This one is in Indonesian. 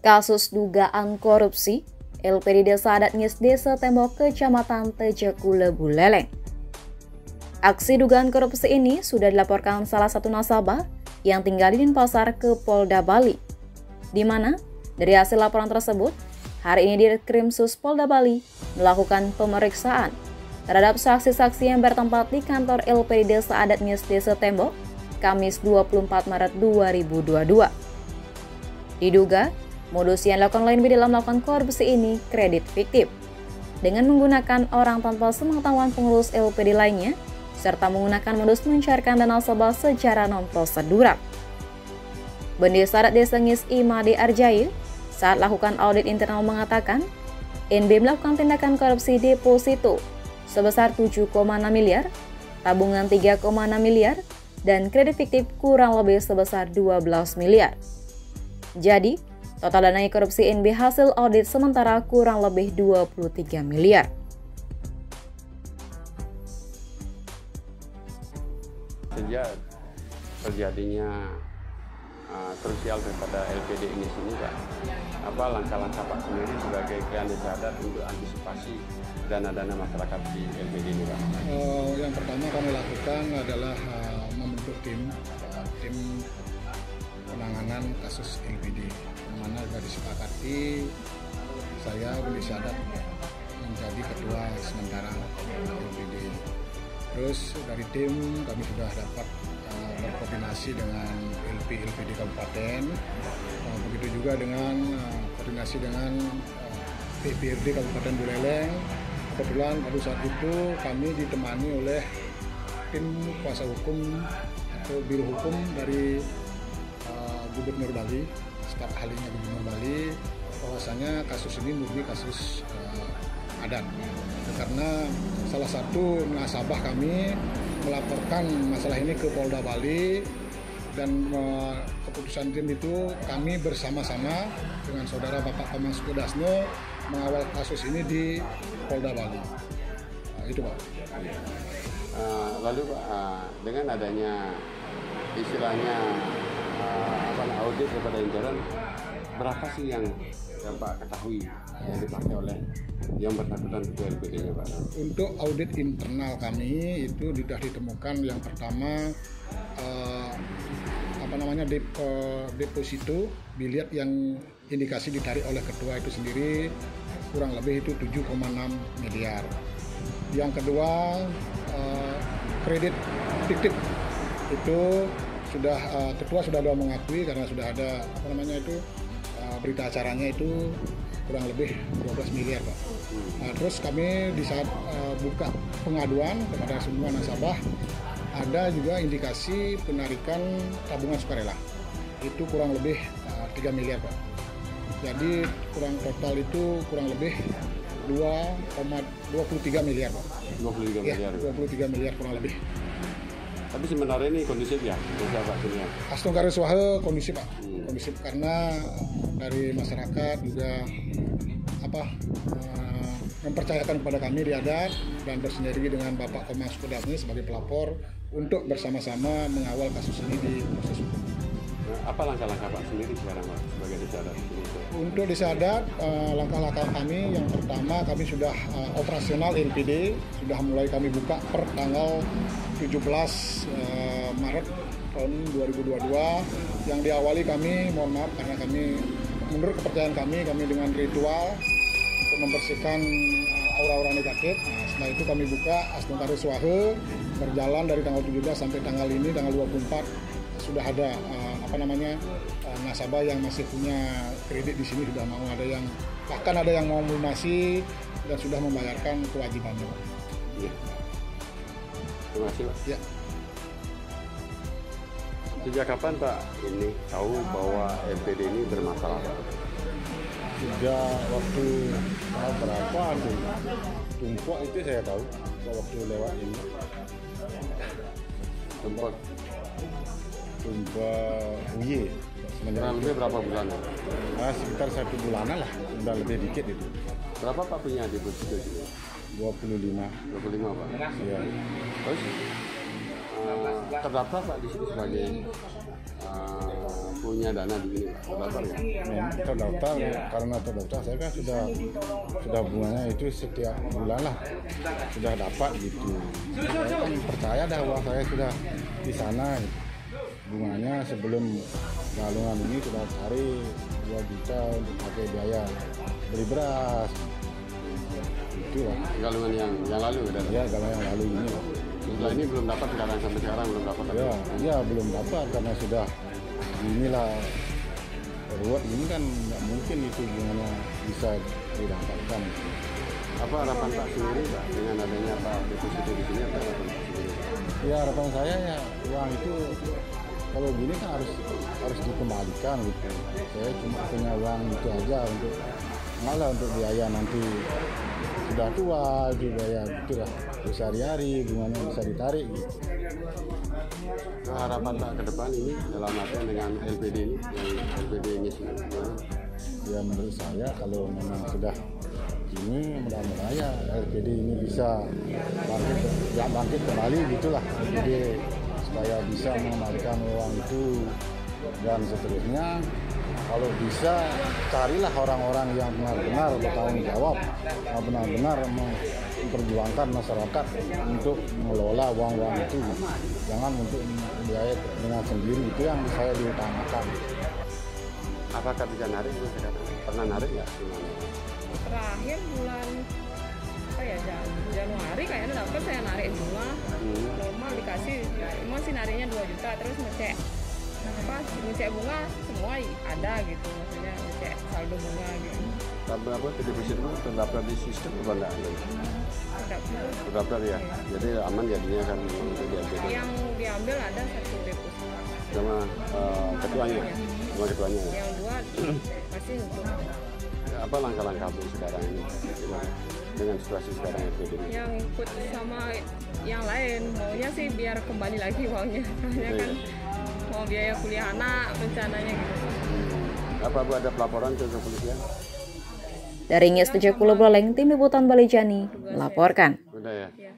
Kasus dugaan korupsi LPD Desa Adat Ngis Desa Tembok Kecamatan Tejekule Buleleng. Aksi dugaan korupsi ini sudah dilaporkan salah satu nasabah yang tinggal di Denpasar ke Polda Bali, di mana dari hasil laporan tersebut, hari ini Ditkrimsus Polda Bali melakukan pemeriksaan terhadap saksi-saksi yang bertempat di kantor LPD Desa Adat Ngis Desa Tembok, Kamis 24 Maret 2022. Diduga, modus yang dilakukan LNB dalam melakukan korupsi ini kredit fiktif, dengan menggunakan orang tanpa sepengetahuan pengurus LPD lainnya, serta menggunakan modus mencairkan dana nasabah secara non-prosedural. Bendesa Adat Desa Ngis Imade Arjail saat lakukan audit internal mengatakan, NB melakukan tindakan korupsi deposito sebesar 7,6 miliar, tabungan 3,6 miliar, dan kredit fiktif kurang lebih sebesar 12 miliar. Jadi, total dana korupsi NB hasil audit sementara kurang lebih 23 miliar. Sejak terjadinya krusial daripada LPD ini Pak, apa langkah-langkah Pak sendiri sebagai Krean Desa Adat untuk antisipasi dana-dana masyarakat di LPD ini Pak? Yang pertama kami lakukan adalah membentuk tim penanganan kasus LPD, yang mana sudah disepakati saya Bendesa Adat menjadi ketua sementara LPD. Terus dari tim kami sudah dapat berkoordinasi dengan LPD Kabupaten, begitu juga dengan koordinasi dengan PPRD Kabupaten Buleleng. Kebetulan pada saat itu kami ditemani oleh tim kuasa hukum atau biro hukum dari Gubernur Bali, staf ahlinya Gubernur Bali, bahwasanya kasus ini murni kasus adat. Karena salah satu nasabah kami melaporkan masalah ini ke Polda Bali, dan keputusan tim itu kami bersama-sama dengan saudara Bapak Komang Sukudasno mengawal kasus ini di Polda Bali. Itu Pak. Lalu Pak, dengan adanya istilahnya audit daripada intern, berapa sih yang Pak ketahui yang dipakai oleh yang bersangkutan ke LPD-nya Pak? Untuk audit internal kami itu sudah ditemukan yang pertama deposito biliar yang indikasi ditarik oleh ketua itu sendiri kurang lebih itu 7,6 miliar. Yang kedua kredit fiktif itu sudah ketua sudah mengakui karena sudah ada berita acaranya itu kurang lebih 12 miliar Pak. Terus kami di saat buka pengaduan kepada semua nasabah, ada juga indikasi penarikan tabungan sukarela itu kurang lebih 3 miliar Pak. Jadi total itu kurang lebih 23 miliar Pak. 23 miliar. 23 miliar kurang lebih. Tapi sebenarnya ini kondusif ya, Desa Pak Dunia? Astung Karuswahe kondusif Pak. Kondusif karena dari masyarakat juga mempercayakan kepada kami di adat dan bersinergi dengan Bapak Komang Sukudasno sebagai pelapor untuk bersama-sama mengawal kasus ini di proses hukum. Apa langkah-langkah Pak sendiri sekarang Pak sebagai Desa Adat? Untuk Desa Adat, langkah-langkah kami yang pertama kami sudah operasional LPD, sudah mulai kami buka per tanggal 17 Maret tahun 2022, yang diawali kami, mohon maaf karena kami menurut kepercayaan kami dengan ritual untuk membersihkan aura-aura negatif. Setelah itu kami buka Astung Karuswahe, berjalan dari tanggal 17 sampai tanggal ini tanggal 24 sudah ada nasabah yang masih punya kredit di sini sudah mau, bahkan ada yang mau melunasi dan sudah membayarkan kewajibannya. Ya. Terima kasih Pak. Ya. Sejak kapan Pak ini tahu bahwa LPD ini bermasalah Pak? Sejak waktu tahun berapa tumpuk itu saya tahu waktu lewat ini. Tumpuk Uye. Kurang lebih berapa bulan? Sekitar 1 bulanan lah, sudah lebih dikit itu. Berapa Pak punya deposito juga? 25. 25 Pak? Iya. Terus terdaftar Pak di sini sebagai punya dana di sini Pak? Terdaftar ya? Terdaftar, karena terdaftar saya kan sudah bunganya itu setiap bulan lah sudah dapat gitu. Saya kan percaya dah uang saya sudah di sana gitu. Bunganya sebelum galungan ini sudah cari 2 juta untuk pakai biaya beli beras. Itulah. Galungan yang lalu ya? Ya, galungan yang lalu ini lah. Setelah ini belum dapat sekarang, sampai sekarang belum dapat. Ya belum dapat karena sudah inilah ruwet ini kan nggak mungkin itu bunganya bisa didapatkan. Apa harapan Pak sendiri Pak dengan adanya Pak deposito di sini? Apa harapan Pak sendiri? Ya harapan saya ya uang itu kalau gini kan harus dikembalikan gitu. Saya cuma punya uang itu aja untuk malah untuk biaya nanti sudah tua itu biaya gitu lah. Sehari-hari bunganya bisa ditarik gitu. Harapan Pak ke depan ini dalam artian dengan LPD ini, yang LPD ini ya menurut saya kalau memang sudah ini mudah-mudahan ya LPD ini bisa bangkit kembali gitulah LPD supaya bisa mengembalikan uang itu dan seterusnya. Kalau bisa carilah orang-orang yang benar-benar bertanggung jawab, benar-benar memperjuangkan masyarakat untuk mengelola uang-uang itu, jangan untuk membiayai dengan sendiri. Itu yang saya diutamakan. Apakah bisa narik? Pernah narik nggak? Terakhir bulan Januari kayaknya dapat, saya narik bunga normal dikasih, masih nariknya 2 juta, terus ngecek bunga semua ada gitu, maksudnya ngecek saldo bunga gitu. Berapa deposit itu terdaftar di sistem apa enggak? Terdaftar ya. Jadi aman jadinya kan untuk LPD. Yang diambil ada 1 deposit sama ketuanya, sama ketuanya. Yang 2 masih untuk. Apa langkah-langkah Bu sekarang ini dengan situasi sekarang LPD ini? Yang ikut sama yang lain, maunya sih biar kembali lagi uangnya, soalnya kan mau biaya kuliah anak rencananya gitu. Apa Bu ada pelaporan ke kepolisian? Dari Nges Tejekule Buleleng, Tim Liputan Balejani melaporkan. Udah ya. Ya.